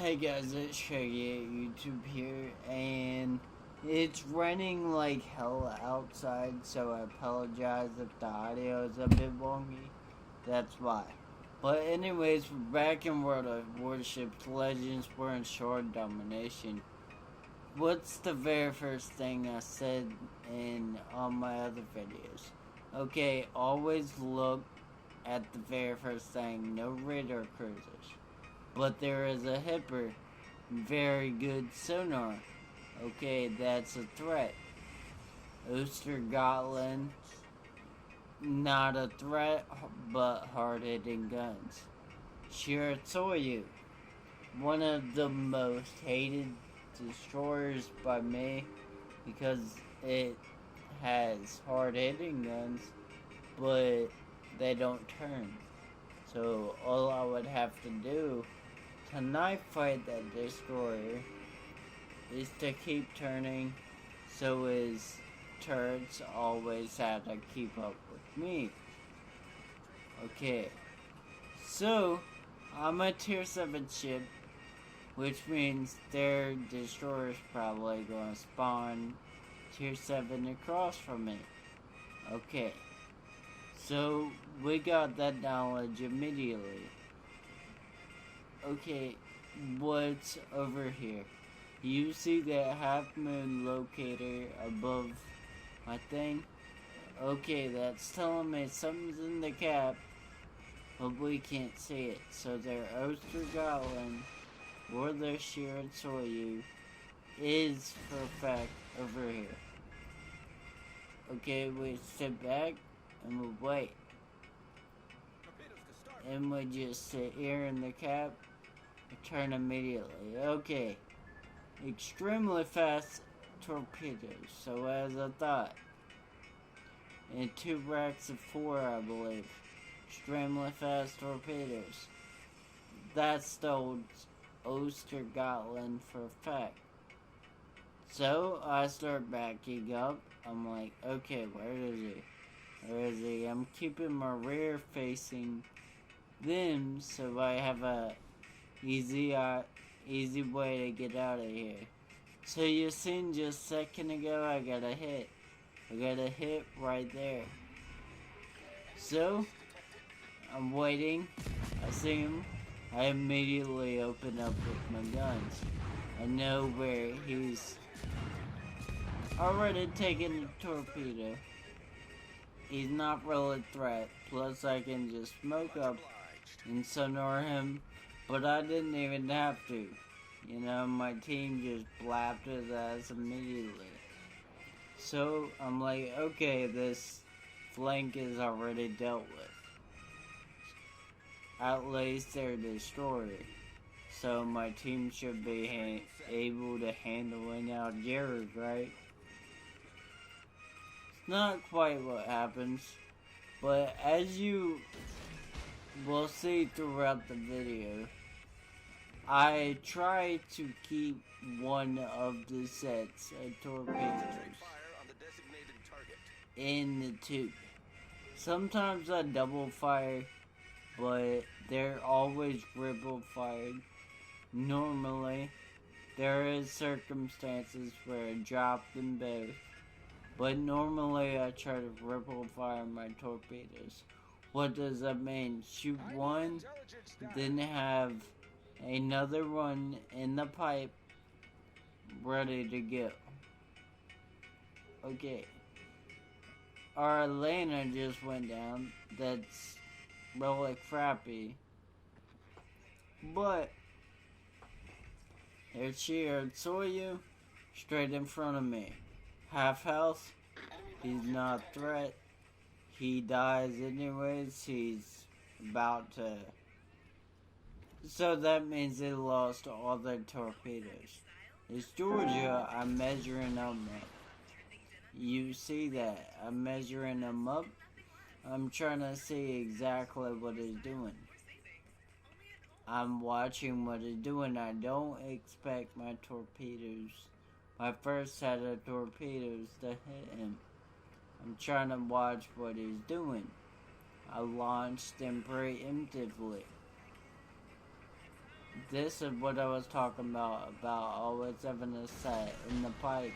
Hey guys, it's Shaggy at YouTube here, and it's raining like hell outside, so I apologize if the audio is a bit wonky. That's why. But anyways, we're back in World of Warships Legends, we're in shore domination. What's the very first thing I said in all my other videos? Okay, always look at the very first thing, no radar cruisers. But there is a hipper. Very good sonar. Okay, that's a threat. Ostergotland, not a threat, but hard-hitting guns. Shiratsuyu, one of the most hated destroyers by me because it has hard-hitting guns, but they don't turn. So all I would have to do to knife fight that destroyer is to keep turning, so his turrets always have to keep up with me. Okay, so I'm a tier 7 ship, which means their destroyer's probably gonna spawn tier 7 across from me. Okay, so we got that knowledge immediately. Okay, what's over here? You see that half moon locator above my thing? Okay, that's telling me something's in the cap, but we can't see it. So their Ostergotland or their Shiratsuyu is for a fact over here. Okay, we sit back and we wait. And we just sit here in the cap. Turn immediately. Okay. Extremely fast torpedoes. So as I thought. And 2 racks of 4, I believe. Extremely fast torpedoes. That's the old Ostergotland for a fact. So I start backing up. I'm like, okay, where is he? Where is he? I'm keeping my rear facing them so I have a easy way to get out of here. So you seen just a second ago I got a hit. I got a hit right there. So I'm waiting. I see him. I immediately open up with my guns. I know where he's already taken the torpedo. He's not really a threat. Plus I can just smoke up and sonar him. But I didn't even have to. You know, my team just blapped his ass immediately. So, I'm like, okay, this flank is already dealt with. At least they're destroyer. So my team should be able to handle it out Jared, right? It's not quite what happens. But as you will see throughout the video, I try to keep one of the sets of torpedoes in the tube. Sometimes I double fire, but they're always ripple fired. Normally, there is circumstances where I drop them both, but normally I try to ripple fire my torpedoes. What does that mean? Shoot one, then have another one in the pipe ready to go. Okay. Our laner just went down. That's really crappy. But there's Shiratsuyu straight in front of me. Half health. He's not a threat. He dies anyways. He's about to. So that means they lost all their torpedoes. It's Georgia. I'm measuring them up. You see that? I'm measuring them up. I'm trying to see exactly what he's doing. I'm watching what he's doing. I don't expect my torpedoes, my first set of torpedoes, to hit him. I'm trying to watch what he's doing. I launched them preemptively. this is what I was talking about always having a set in the pipe.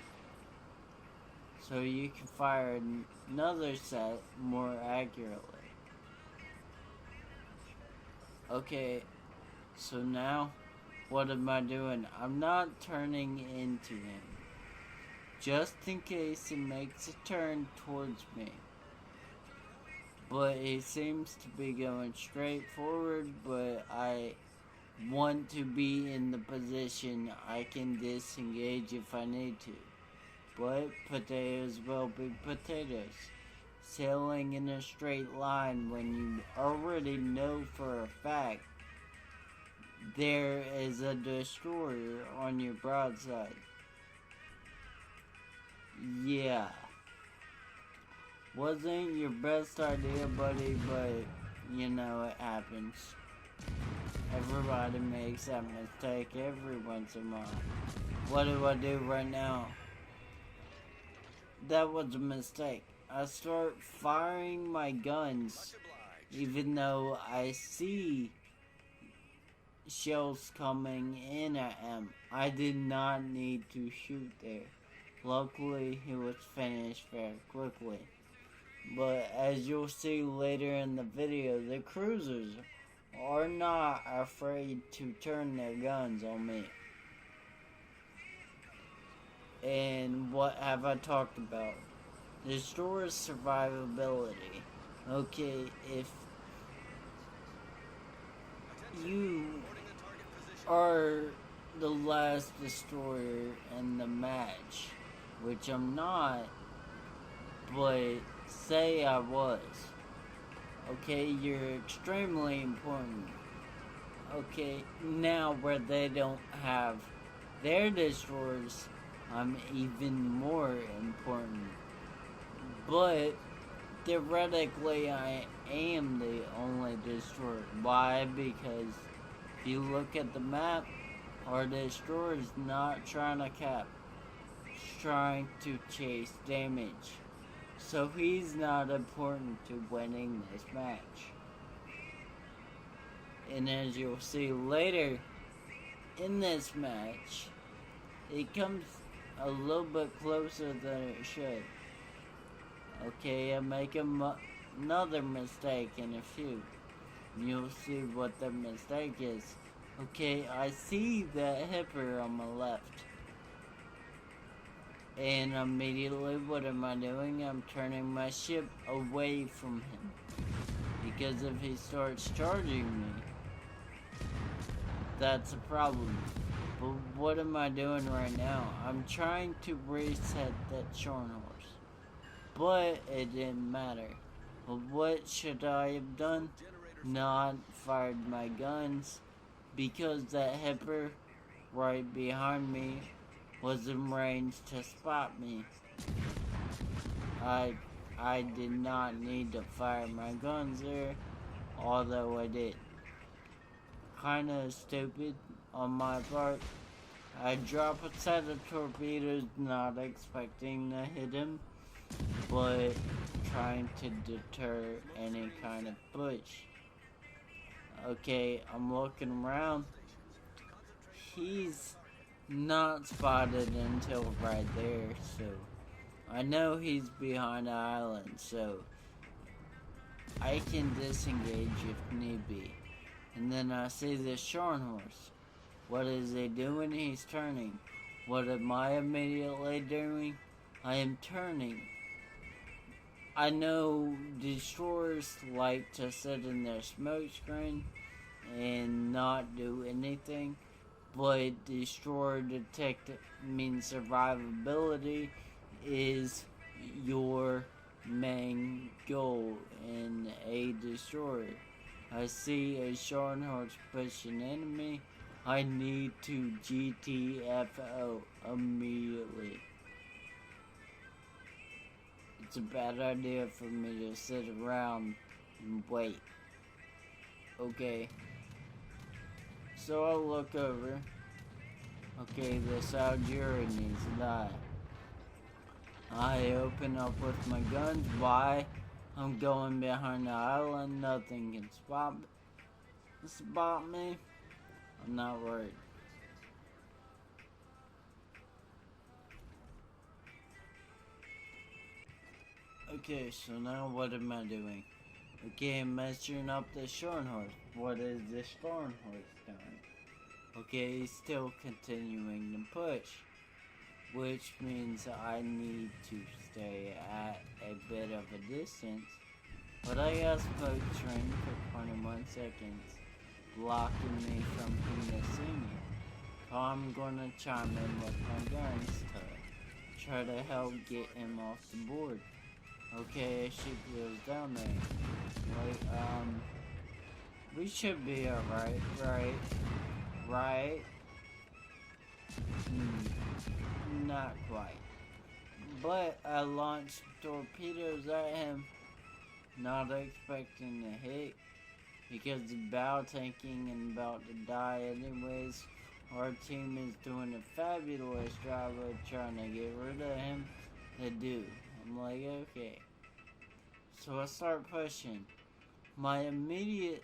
So you can fire another set more accurately. Okay, so now, what am I doing? I'm not turning into him. Just in case he makes a turn towards me. But he seems to be going straight forward, but I want to be in the position I can disengage if I need to. But potatoes will be potatoes. Sailing in a straight line when you already know for a fact there is a destroyer on your broadside. Yeah. Wasn't your best idea, buddy, but you know it happens. Everybody makes that mistake every once in a while. What do I do right now? That was a mistake. I start firing my guns even though I see shells coming in at him. I did not need to shoot there. Luckily, he was finished very quickly. But as you'll see later in the video, the cruisers are not afraid to turn their guns on me. And what have I talked about? Destroyer survivability. Okay, if you are the last destroyer in the match, which I'm not, but say I was, okay, you're extremely important. Okay, now where they don't have their destroyers, I'm even more important. But theoretically, I am the only destroyer. Why? Because if you look at the map, our destroyer is not trying to cap. He's trying to chase damage. So he's not important to winning this match. And as you'll see later in this match, it comes a little bit closer than it should. Okay, I make another mistake in a few. You'll see what the mistake is. Okay, I see that hipper on my left. And immediately, what am I doing? I'm turning my ship away from him. Because if he starts charging me, that's a problem. But what am I doing right now? I'm trying to reset that Shorn Horse. But it didn't matter. But what should I have done? Not fired my guns. Because that hipper right behind me was in range to spot me. I did not need to fire my guns there, although I did. Kinda stupid on my part. I drop a set of torpedoes not expecting to hit him, but trying to deter any kind of push. Okay, I'm looking around. He's not spotted until right there, so I know he's behind the island, so I can disengage if need be. And then I see this Shorn Horse. What is he doing? He's turning. What am I immediately doing? I am turning. I know destroyers like to sit in their smoke screen and not do anything, but destroyer detect means survivability is your main goal in a destroyer. I see a Shorn Horse pushing enemy. I need to GTFO immediately. It's a bad idea for me to sit around and wait. Okay. So I look over. Okay, this Algeria needs to die. I open up with my guns. Why? I'm going behind the island. Nothing can spot me. I'm not worried. Okay, so now what am I doing? Okay, I'm measuring up the Shorn horse. What is the Shorn horse doing? Okay, he's still continuing to push, which means I need to stay at a bit of a distance. But I got smoke string for 21 seconds, blocking me from him to see me. So I'm gonna chime in with my guns to try to help get him off the board. Okay, she goes down there. Wait, we should be alright, right? Not quite. But I launched torpedoes at him, not expecting to hit, because he's bow tanking and about to die anyways. Our team is doing a fabulous job of trying to get rid of him. They do. I'm like, okay. So I start pushing. My immediate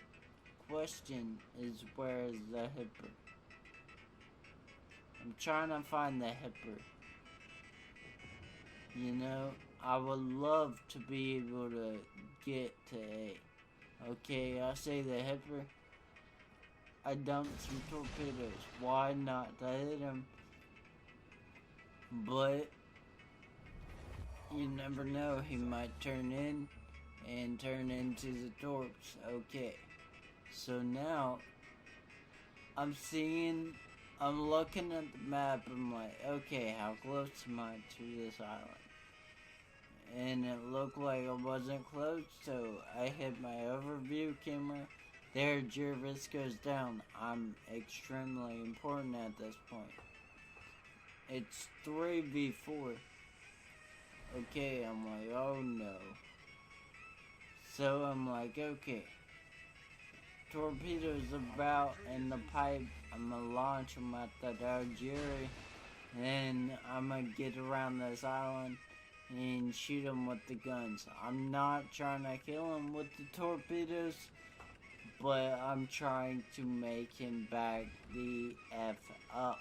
question is, where is the hipper? I'm trying to find the hipper. You know, I would love to be able to get to A. Okay, I say the hipper. I dumped some torpedoes. Why not to hit him? But you never know, he might turn in and turn into the torps. Okay, so now I'm looking at the map. I'm like, okay, how close am I to this island? And it looked like I wasn't close, so I hit my overview camera. There, Jervis goes down. I'm extremely important at this point. It's 3v4. Okay, I'm like, oh no. So I'm like, okay. Torpedoes about in the pipe. I'm gonna launch them at the Algeria. And I'm gonna get around this island and shoot them with the guns. I'm not trying to kill him with the torpedoes, but I'm trying to make him back the F up.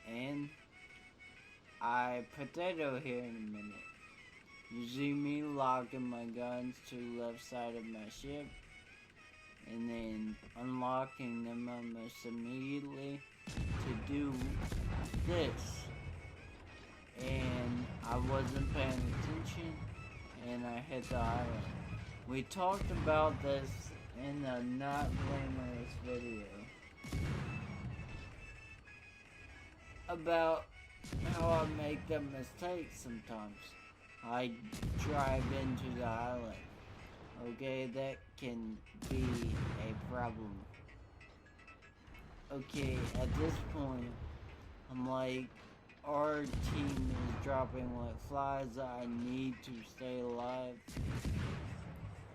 And I potato here in a minute. You see me locking my guns to the left side of my ship, and then unlocking them almost immediately to do this. And I wasn't paying attention, and I hit the island. We talked about this in a not glamorous video about how I make the mistakes sometimes. I drive into the island. Okay, that can be a problem. Okay, at this point, I'm like, our team is dropping like flies. I need to stay alive.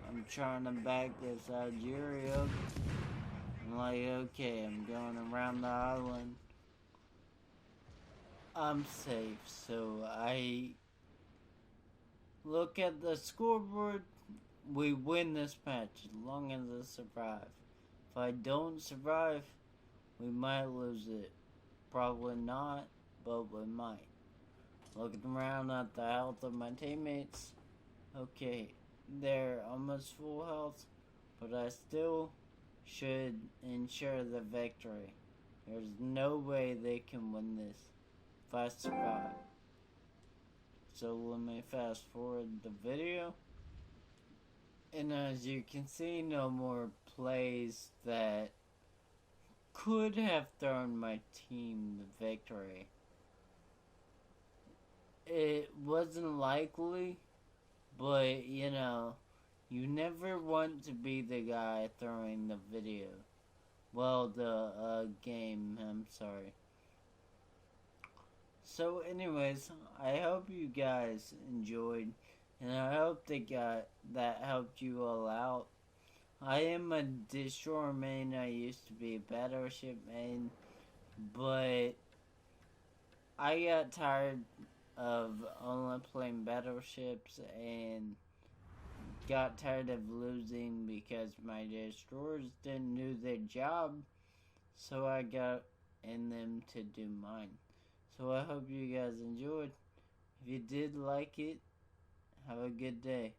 I'm trying to back this Algeria up. I'm like, okay, I'm going around the island. I'm safe, so I look at the scoreboard. We win this match as long as I survive. If I don't survive, we might lose it. Probably not, but we might. Looking around at the health of my teammates. Okay, they're almost full health, but I still should ensure the victory. There's no way they can win this if I survive. So let me fast forward the video. And as you can see, no more plays that could have thrown my team the victory. It wasn't likely, but you know, you never want to be the guy throwing the video. Well, the game, I'm sorry. So anyways, I hope you guys enjoyed, and I hope that helped you all out. I am a destroyer main. I used to be a battleship main, but I got tired of only playing battleships and got tired of losing because my destroyers didn't do their job, so I got in them to do mine. So I hope you guys enjoyed. If you did like it, have a good day.